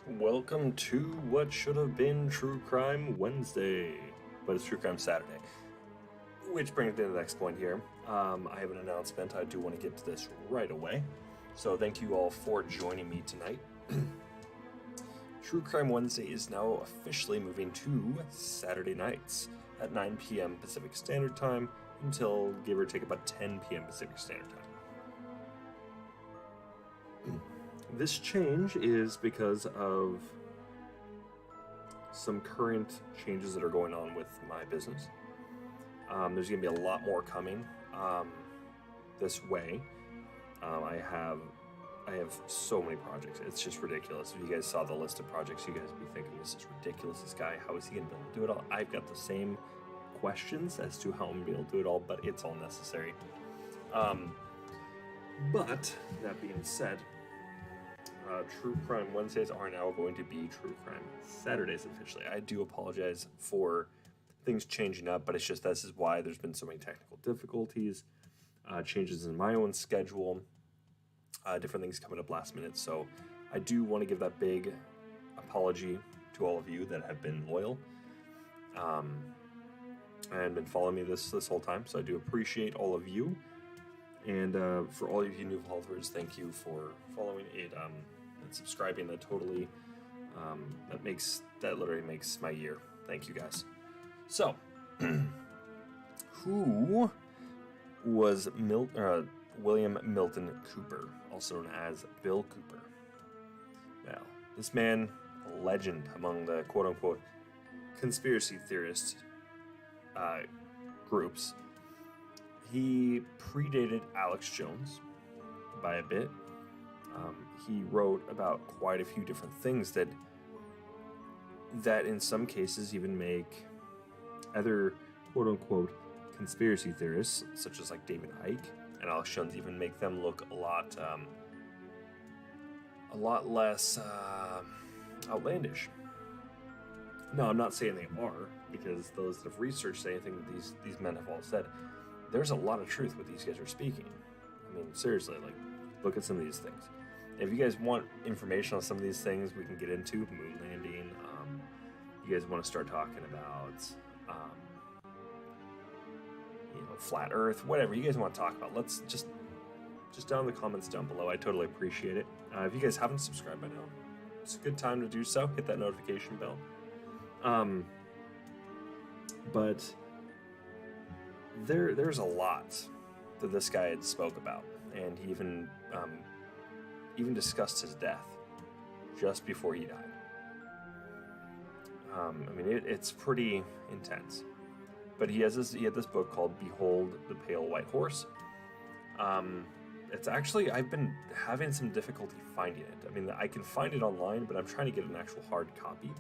Welcome to what should have been True Crime Wednesday, but it's True Crime Saturday. Which brings me to the next point here. I have an announcement. I do want to get to this right away. So thank you all for joining me tonight. True Crime Wednesday is now officially moving to Saturday nights at 9 p.m. Pacific Standard Time until give or take about 10 p.m. Pacific Standard Time. This change is because of some current changes that are going on with my business. There's going to be a lot more coming this way. I have so many projects. It's just ridiculous. If you guys saw the list of projects, you guys would be thinking, this is ridiculous. This guy, how is he going to be able to do it all? I've got the same questions as to how I'm going to be able to do it all, but it's all necessary. But that being said, True Crime Wednesdays are now going to be True Crime Saturdays officially. I do apologize for things changing up, but it's just this is why there's been so many technical difficulties, changes in my own schedule, different things coming up last minute. So I do want to give that big apology to all of you that have been loyal and been following me this whole time. So I do appreciate all of you. And for all of you new followers, thank you for following it and subscribing. That literally makes my year. Thank you guys. So, who was William Milton Cooper, also known as Bill Cooper? Well, this man, a legend among the quote-unquote conspiracy theorist groups. He predated Alex Jones by a bit. He wrote about quite a few different things that in some cases even make other quote-unquote conspiracy theorists, such as like David Icke and Alex Jones, even make them look a lot less outlandish. No, I'm not saying they are, because those that have researched anything that these men have all said, there's a lot of truth what these guys are speaking. I mean, seriously, like, look at some of these things. If you guys want information on some of these things, we can get into moon landing. You guys want to start talking about, flat Earth, whatever you guys want to talk about. Let's just down in the comments down below. I totally appreciate it. If you guys haven't subscribed by now, it's a good time to do so. Hit that notification bell. But there's a lot that this guy had spoke about, and he even discussed his death just before he died. It's pretty intense. But he had this book called Behold the Pale White Horse. It's actually, I've been having some difficulty finding it. I mean, I can find it online, but I'm trying to get an actual hard copy.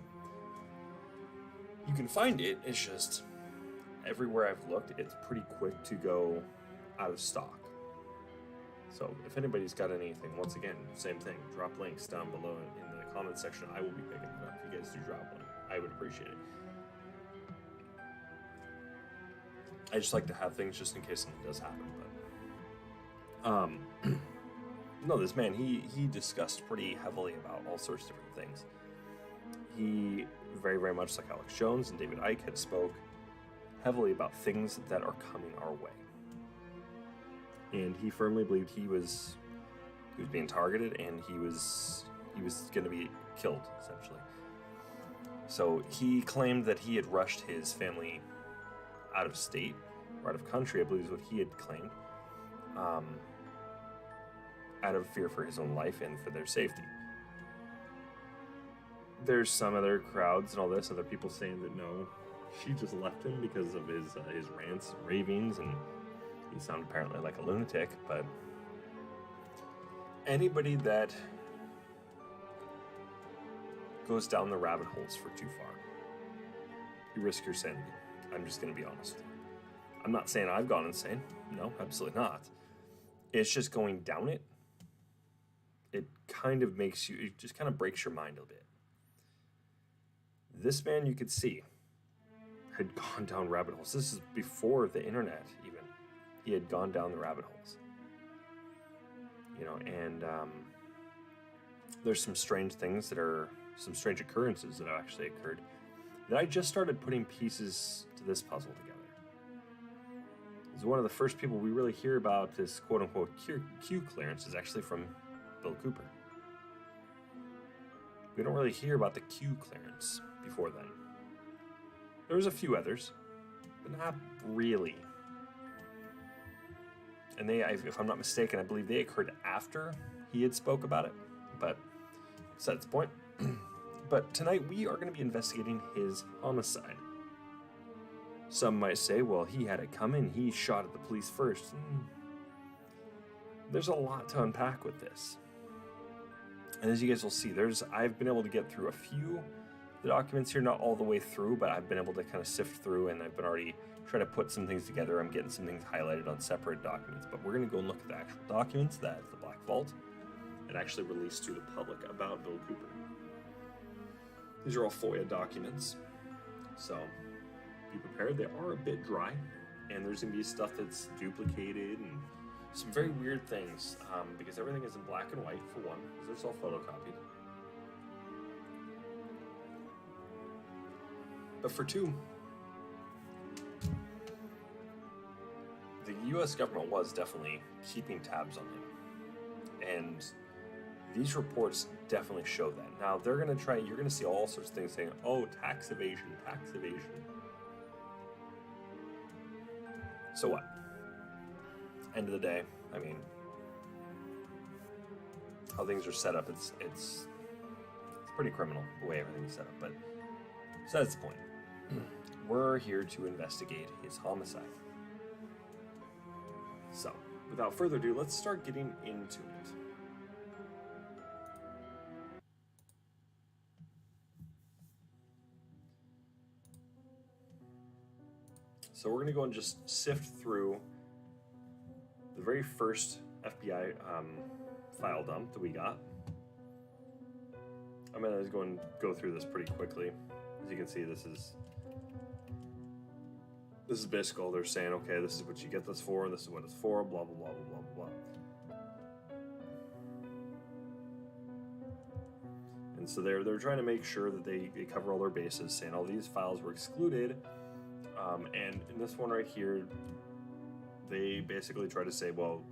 You can find it, it's just everywhere I've looked, it's pretty quick to go out of stock. So if anybody's got anything, once again, same thing, drop links down below in the comment section. I will be picking it up. If you guys do drop one, I would appreciate it. I just like to have things just in case something does happen. But no, this man, he discussed pretty heavily about all sorts of different things. He, very, very much like Alex Jones and David Icke, had spoke heavily about things that are coming our way. And he firmly believed he was being targeted, and he was going to be killed, essentially. So he claimed that he had rushed his family out of state, or out of country, I believe is what he had claimed, out of fear for his own life and for their safety. There's some other crowds and all this, other people saying that no, she just left him because of his rants and ravings, and he sounded apparently like a lunatic. But anybody that goes down the rabbit holes for too far, you risk your sanity. I'm just going to be honest with you. I'm not saying I've gone insane. No, absolutely not. It's just going down it. It kind of makes you, it just kind of breaks your mind a bit. This man, you could see, had gone down rabbit holes. This is before the internet, even. He had gone down the rabbit holes. And there's some strange things that are some strange occurrences that have actually occurred, that I just started putting pieces to this puzzle together. It's one of the first people we really hear about this quote-unquote Q clearance is actually from Bill Cooper. We don't really hear about the Q clearance before then. There was a few others, but not really. And they, if I'm not mistaken, I believe they occurred after he had spoke about it, but besides the point. But tonight we are going to be investigating his homicide. Some might say, well, he had it coming, he shot at the police first. There's a lot to unpack with this. And as you guys will see, I've been able to get through a few of the documents here, not all the way through, but I've been able to kind of sift through, and I've been already trying to put some things together. I'm getting some things highlighted on separate documents, but we're going to go and look at the actual documents that the Black Vault had actually released to the public about Bill Cooper. These are all FOIA documents, so be prepared. They are a bit dry, and there's going to be stuff that's duplicated and some very weird things, because everything is in black and white, for one, because it's all photocopied. But for two, the U.S. government was definitely keeping tabs on him, and these reports definitely show that. Now, they're going to try, you're going to see all sorts of things saying, oh, tax evasion, tax evasion. So what? End of the day, I mean, how things are set up, it's pretty criminal the way everything's set up, but so that's the point. We're here to investigate his homicide. So, without further ado, let's start getting into it. So we're going to go and just sift through the very first FBI file dump that we got. I'm going to go and go through this pretty quickly. As you can see, this is basically all they're saying. Okay, this is what you get this for, this is what it's for, blah, blah, blah, blah, blah, blah. And so they're trying to make sure that they cover all their bases, saying all these files were excluded. And in this one right here, they basically try to say, well,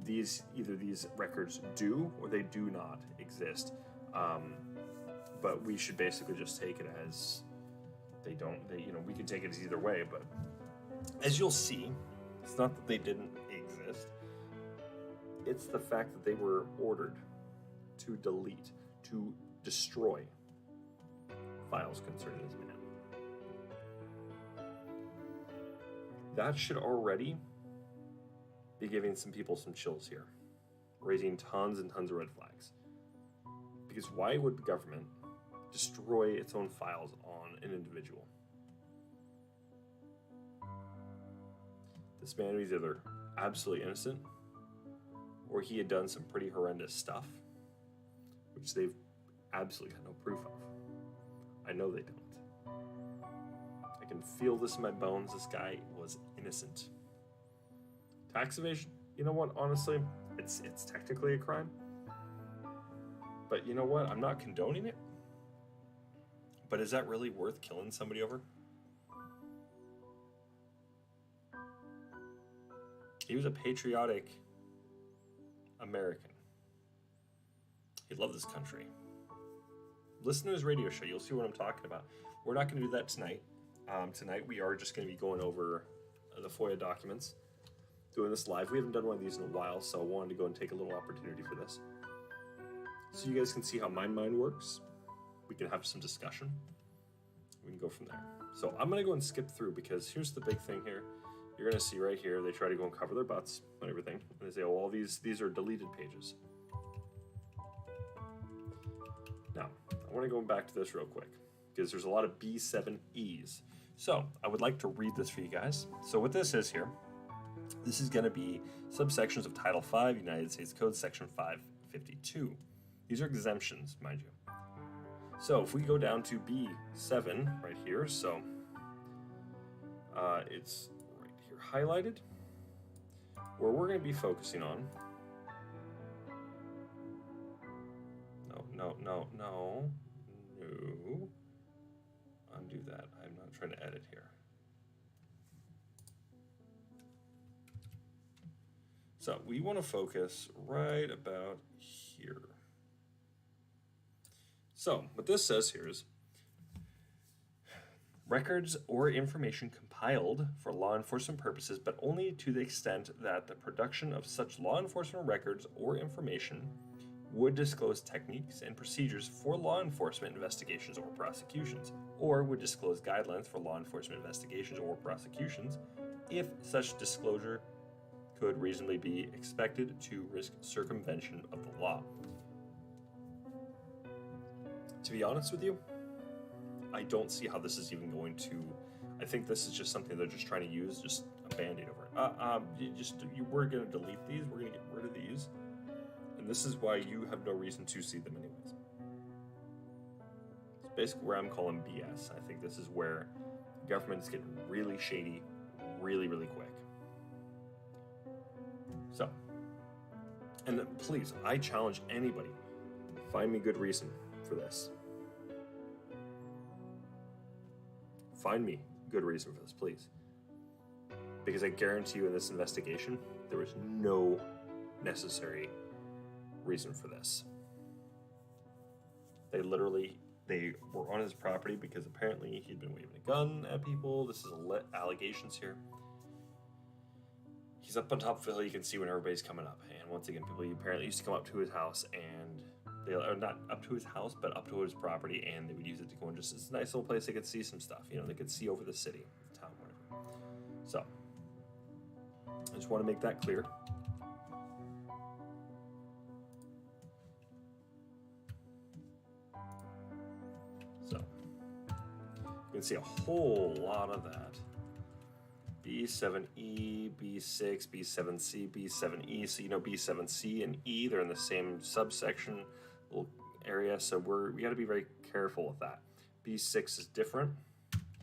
either these records do or they do not exist. But we should basically just take it as we can take it as either way. But as you'll see, it's not that they didn't exist. It's the fact that they were ordered to delete, to destroy files concerning this man. That should already be giving some people some chills here, raising tons and tons of red flags. Because why would the government destroy its own files on an individual? This man was either absolutely innocent, or he had done some pretty horrendous stuff, which they've absolutely got no proof of. I know they don't. I can feel this in my bones. This guy was innocent. Tax evasion, you know what, honestly, it's technically a crime. But you know what, I'm not condoning it. But is that really worth killing somebody over? He was a patriotic American. He loved this country. Listen to his radio show, you'll see what I'm talking about. We're not going to do that tonight. Tonight we are just going to be going over the FOIA documents, doing this live. We haven't done one of these in a while, so I wanted to go and take a little opportunity for this. So you guys can see how my mind works. We can have some discussion. We can go from there. So I'm going to go and skip through, because here's the big thing here. You're going to see right here, they try to go and cover their butts and everything. And they say, oh, all these are deleted pages. Now, I want to go back to this real quick, because there's a lot of B7Es. So I would like to read this for you guys. So what this is here, this is going to be subsections of Title 5, United States Code, Section 552. These are exemptions, mind you. So if we go down to B7 right here, so it's right here highlighted, where we're going to be focusing on. No. to undo that. I'm not trying to edit here. So we want to focus right about here. So what this says here is records or information compiled for law enforcement purposes, but only to the extent that the production of such law enforcement records or information would disclose techniques and procedures for law enforcement investigations or prosecutions, or would disclose guidelines for law enforcement investigations or prosecutions if such disclosure could reasonably be expected to risk circumvention of the law. To be honest with you, I don't see how this is even going to. I think this is just something they're just trying to use, just a band-aid over it. We're going to delete these. We're going to get rid of these, and this is why you have no reason to see them anyways. It's basically where I'm calling BS. I think this is where the government is getting really shady, really, really quick. So, and please, I challenge anybody, find me good reason for this. Find me good reason for this, please. Because I guarantee you in this investigation, there was no necessary reason for this. They were on his property because apparently he'd been waving a gun at people. This is allegations here. He's up on top of the hill. You can see when everybody's coming up. And once again, people apparently used to come up to his house, and they are not up to his house, but up to his property, and they would use it to go in just this nice little place they could see some stuff. You know, they could see over the city, the town, whatever. So, I just want to make that clear. So, you can see a whole lot of that. B7E, B6, B7C, B7E. So, you know, B7C and E, they're in the same subsection little area. So we got to be very careful with that. B6 is different.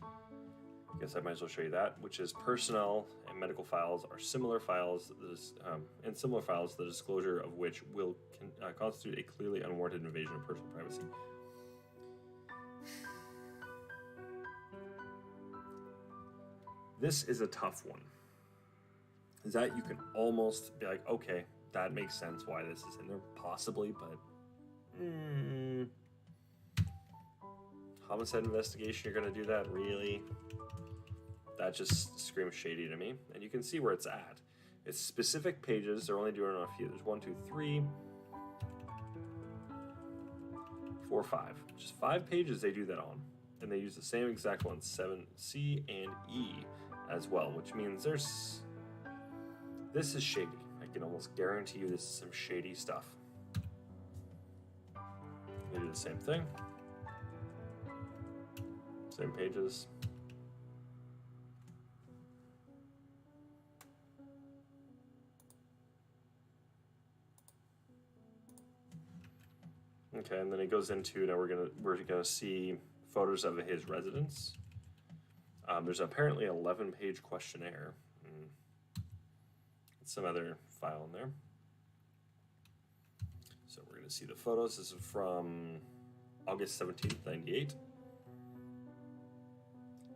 I guess I might as well show you that, which is personnel and medical files are similar files. In similar files, the disclosure of which will constitute a clearly unwarranted invasion of personal privacy. This is a tough one. Is that you can almost be like, okay, that makes sense why this is in there, possibly, but homicide investigation, you're gonna do that, really? That just screams shady to me. And you can see where it's at. It's specific pages. They're only doing it on a few. There's 1, 2, 3, 4, 5. Just 5 pages they do that on. And they use the same exact ones, 7C and E as well, which means this is shady. I can almost guarantee you this is some shady stuff. They do the same thing. Same pages. Okay, and then it goes into, now we're gonna see photos of his residence. There's apparently an 11-page questionnaire. Some other file in there. So we're gonna see the photos. This is from August 17th, 98.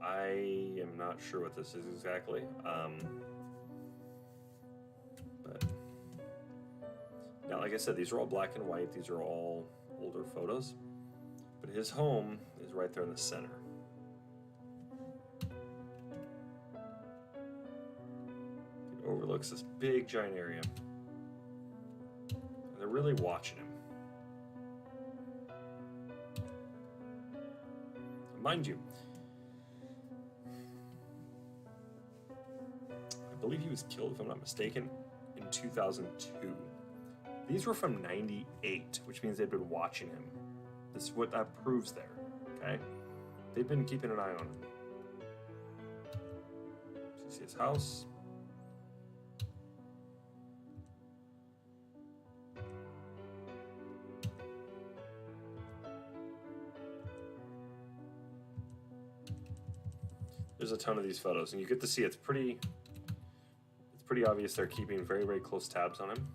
I am not sure what this is exactly. But now, like I said, these are all black and white. These are all older photos. But his home is right there in the center. It overlooks this big, giant area. And they're really watching him. Mind you, I believe he was killed, if I'm not mistaken, in 2002. These were from 98, which means they've been watching him. This is what that proves there, okay? They've been keeping an eye on him. So you see his house. There's a ton of these photos, and you get to see it's pretty obvious they're keeping very, very close tabs on him.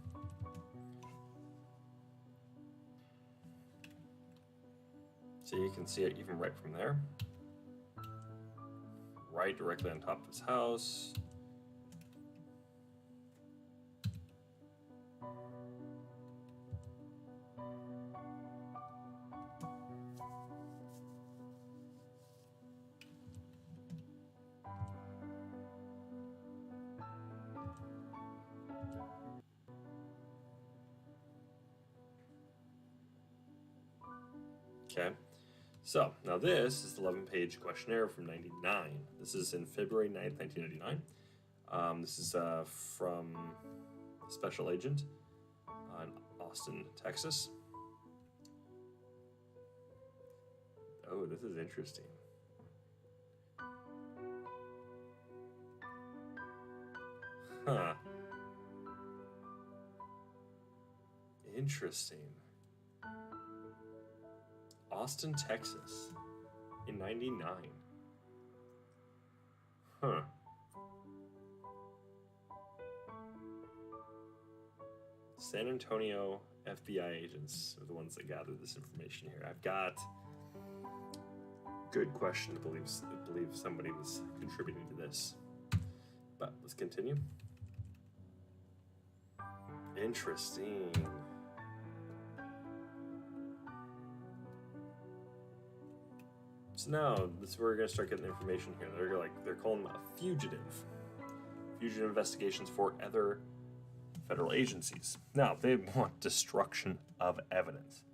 So you can see it even right from there. Right directly on top of his house. Okay, so now this is the 11-page questionnaire from 99. This is in February 9th, 1999. This is from a special agent in Austin, Texas. Oh, this is interesting. Huh. Interesting. Austin, Texas in 99. Huh. San Antonio FBI agents are the ones that gathered this information here. I've got good question to believe somebody was contributing to this. But let's continue. Interesting. So now this is where we're gonna start getting information here. They're calling him a fugitive. Fugitive investigations for other federal agencies. Now they want destruction of evidence.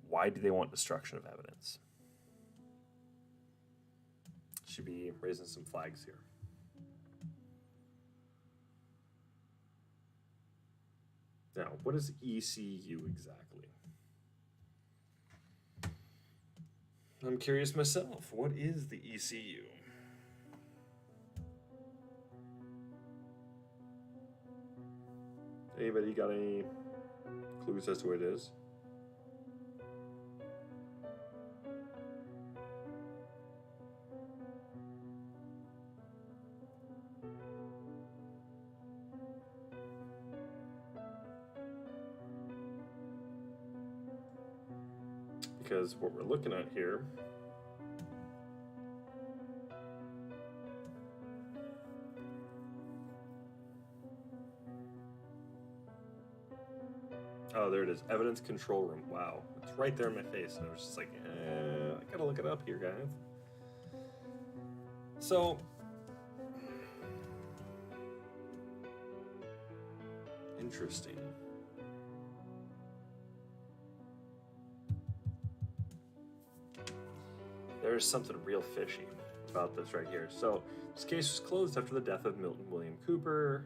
Why do they want destruction of evidence? Should be raising some flags here. Now, what is ECU exactly? I'm curious myself. What is the ECU? Anybody got any clues as to what it is? Because what we're looking at here oh, there it is. Evidence control room. Wow. It's right there in my face. And I was just like, I gotta look it up here, guys. So, interesting. There's something real fishy about this right here. So, this case was closed after the death of Milton William Cooper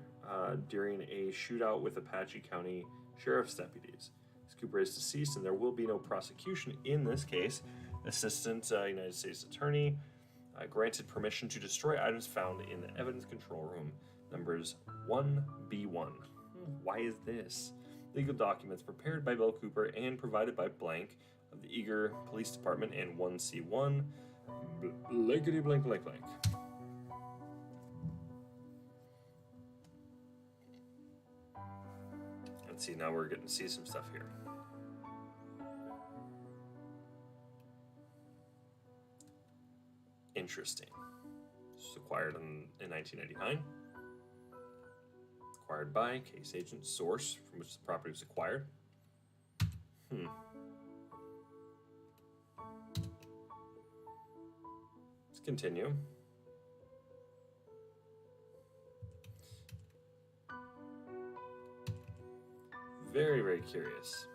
during a shootout with Apache County Sheriff's deputies. Cooper is deceased, and there will be no prosecution in this case. Assistant United States Attorney granted permission to destroy items found in the evidence control room, numbers 1B1. Why is this? Legal documents prepared by Bill Cooper and provided by blank of the Eager Police Department and 1C1, blankety blank blank blank. Let's see, now we're getting to see some stuff here. Interesting. This was acquired in 1999. Acquired by case agent source from which the property was acquired. Let's continue. Very, very curious.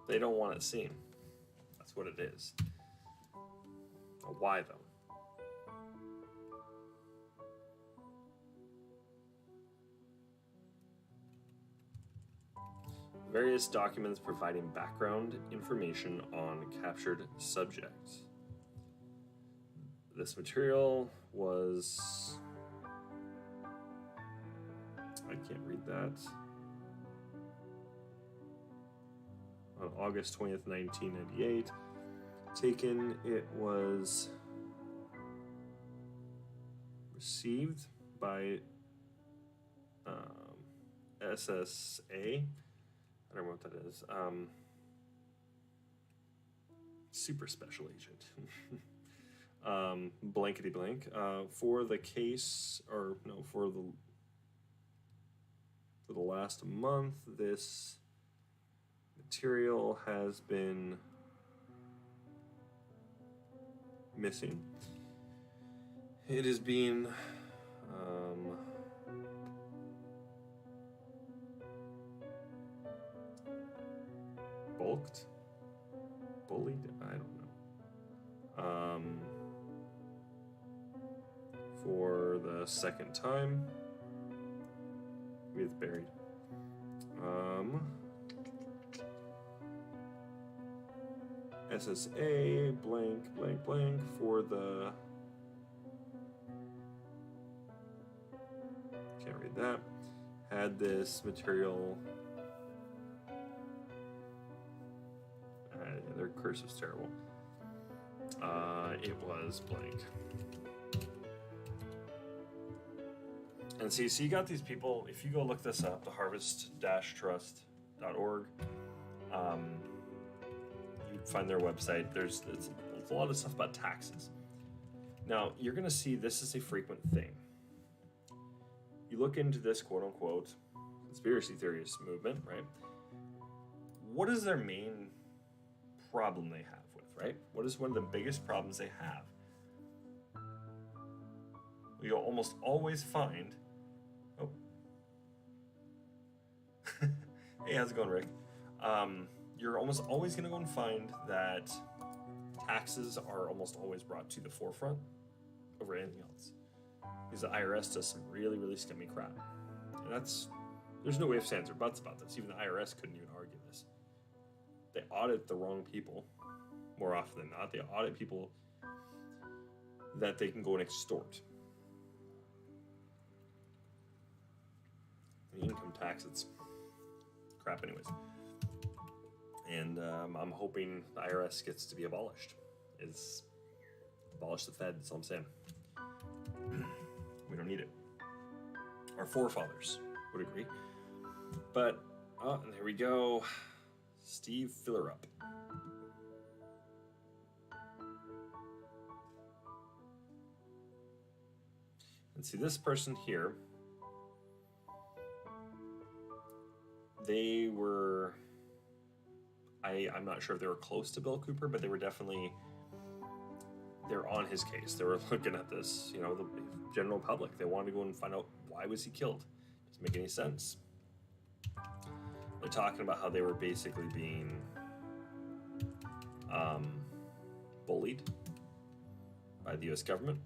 They don't want it seen. That's what it is. Why, though? Various documents providing background information on captured subjects. This material was... I can't read that. On August 20th, 1998. Taken, it was received by SSA. I don't know what that is. Super special agent. Blankety blank. For the case, or no, for the last month, this material has been missing. It is being bulked, bullied. I don't know. For the second time, it's buried. SSA blank blank blank for the, can't read that, had this material, their curse was terrible. It was blank. And see, so you got these people, if you go look this up, the harvest-trust.org, you find their website. It's a lot of stuff about taxes. Now, you're going to see this is a frequent thing. You look into this quote-unquote conspiracy theorist movement, right? What is their main problem they have with, right? What is one of the biggest problems they have? You'll almost always find... Oh. Hey, how's it going, Rick? You're almost always going to go and find that taxes are almost always brought to the forefront over anything else. Because the IRS does some really, really scummy crap. And there's no ifs, ands, or buts about this. Even the IRS couldn't even argue this. They audit the wrong people more often than not. They audit people that they can go and extort. The income tax, it's crap anyways. And I'm hoping the IRS gets to be abolished. Abolish the Fed, that's all I'm saying. We don't need it. Our forefathers would agree. But, and there we go. Steve Fillerup. And see, this person here, they were... I'm not sure if they were close to Bill Cooper, but they were definitely, they're on his case. They were looking at this, the general public. They wanted to go and find out, why was he killed? Doesn't make any sense. They're talking about how they were basically being bullied by the U.S. government.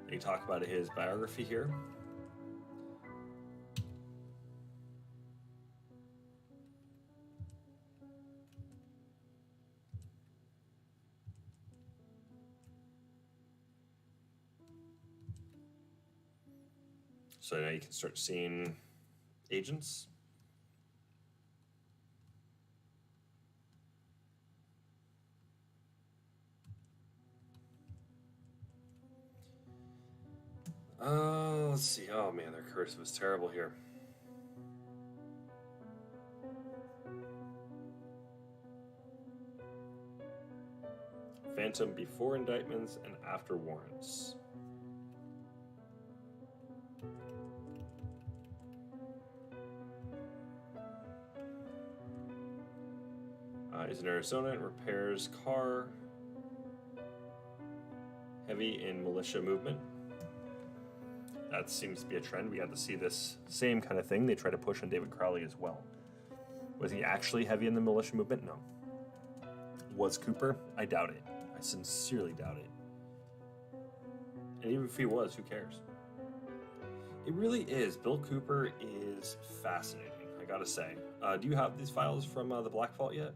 They talk about his biography here. So now you can start seeing agents. Let's see. Oh man, their curse was terrible here. Phantom before indictments and after warrants. Is in Arizona and repairs car. Heavy in militia movement. That seems to be a trend. We had to see this same kind of thing. They try to push on David Crowley as well. Was he actually heavy in the militia movement? No. Was Cooper? I doubt it. I sincerely doubt it. And even if he was, who cares? It really is. Bill Cooper is fascinating, I gotta say. Do you have these files from the Black Vault yet?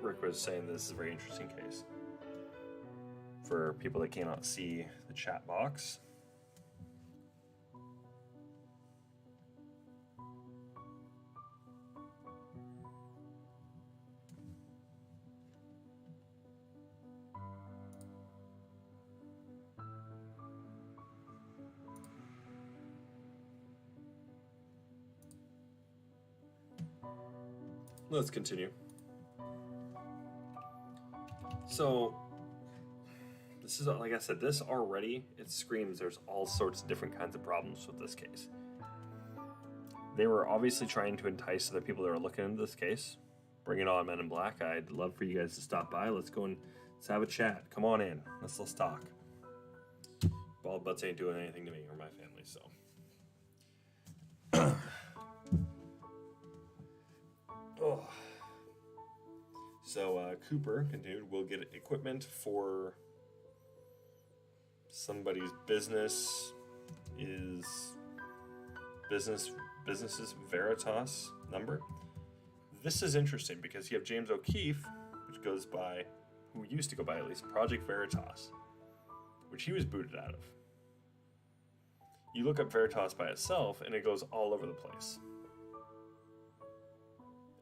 Rick was saying this is a very interesting case. For people that cannot see the chat box. Let's continue. So, this is, like I said, this already, it screams there's all sorts of different kinds of problems with this case. They were obviously trying to entice the people that are looking into this case. Bring it on, Men in Black. I'd love for you guys to stop by. Let's go and let's have a chat. Come on in. Let's talk. Bald butts ain't doing anything to me or my family, so. Oh. So Cooper continued, we'll get equipment for somebody's business's Veritas number. This is interesting because you have James O'Keefe, who used to go by at least Project Veritas, which he was booted out of. You look up Veritas by itself and it goes all over the place.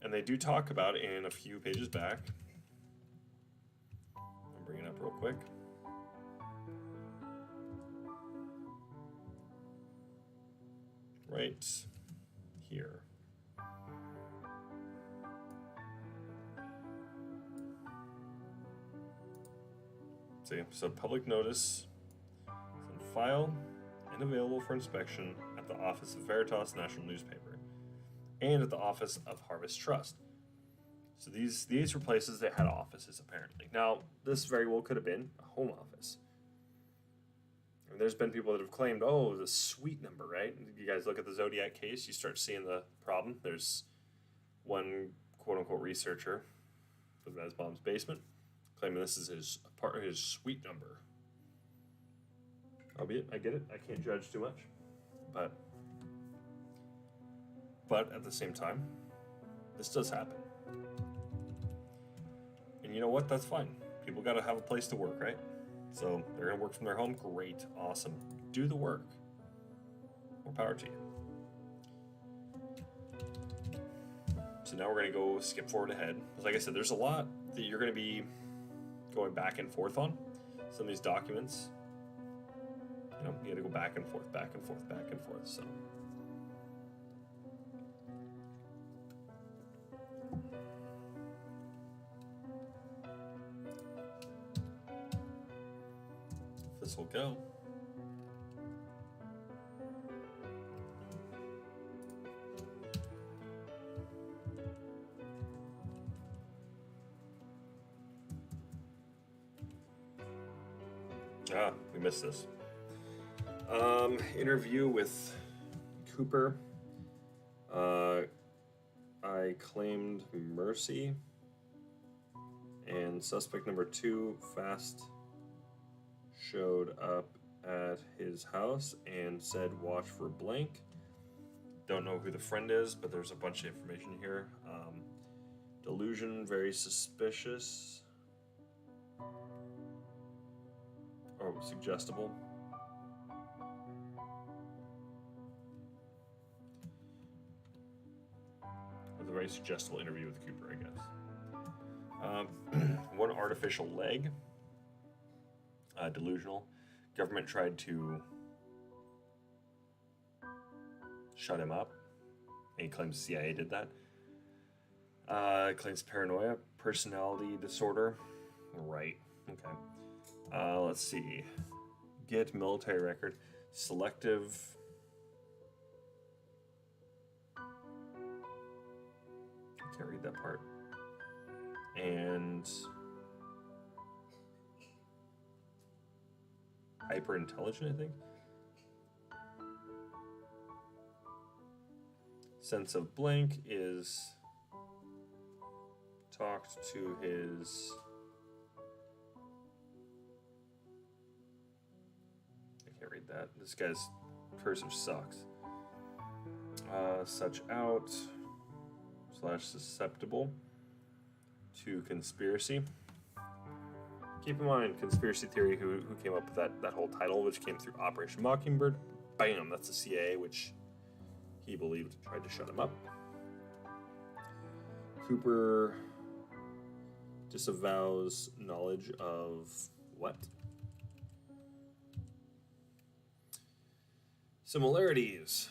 And they do talk about in a few pages back. I'll bring it up real quick. Right here. See, so public notice is on file and available for inspection at the office of Veritas National Newspaper and at the office of Harvest Trust. So these were places that had offices, apparently. Now, this very well could have been a home office. And there's been people that have claimed, oh, the suite number, right? You guys look at the Zodiac case, you start seeing the problem. There's one quote-unquote researcher from Nussbaum's basement claiming this is his suite number. Albeit, I get it. I can't judge too much. But at the same time, this does happen. And you know what? That's fine. People got to have a place to work, right? So they're going to work from their home. Great. Awesome. Do the work. More power to you. So now we're going to go skip forward ahead. Like I said, there's a lot that you're going to be going back and forth on. Some of these documents, you got to go back and forth, back and forth, back and forth. So. This will go. We missed this. Interview with Cooper. I claimed mercy. And suspect number 2 fast showed up at his house and said watch for blank. Don't know who the friend is, but there's a bunch of information here. Delusion, very suspicious. Or suggestible. It was a very suggestible interview with Cooper, I guess. One artificial leg. Delusional. Government tried to shut him up. And he claims the CIA did that. Claims paranoia. Personality disorder. Right. Okay. Let's see. Get military record. Selective. I can't read that part. And hyper intelligent, I think. Sense of blank is talked to his. I can't read that. This guy's cursive sucks. Such out / susceptible to conspiracy. Keep in mind, conspiracy theory, who came up with that whole title, which came through Operation Mockingbird. Bam, that's the CIA, which he believed tried to shut him up. Cooper disavows knowledge of what? Similarities.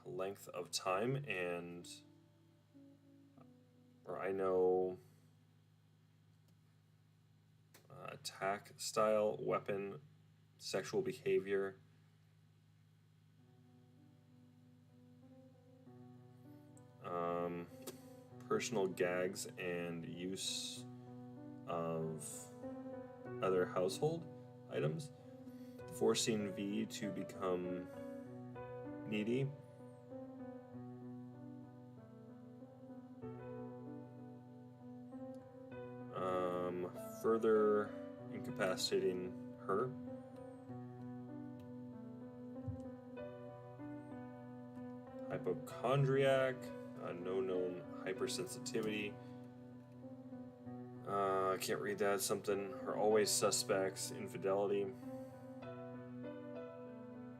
Length of time and I know attack style, weapon, sexual behavior. Personal gags and use of other household items. Forcing V to become needy. Further incapacitating her. Hypochondriac, no known hypersensitivity. I can't read that. Something, or always suspects, infidelity.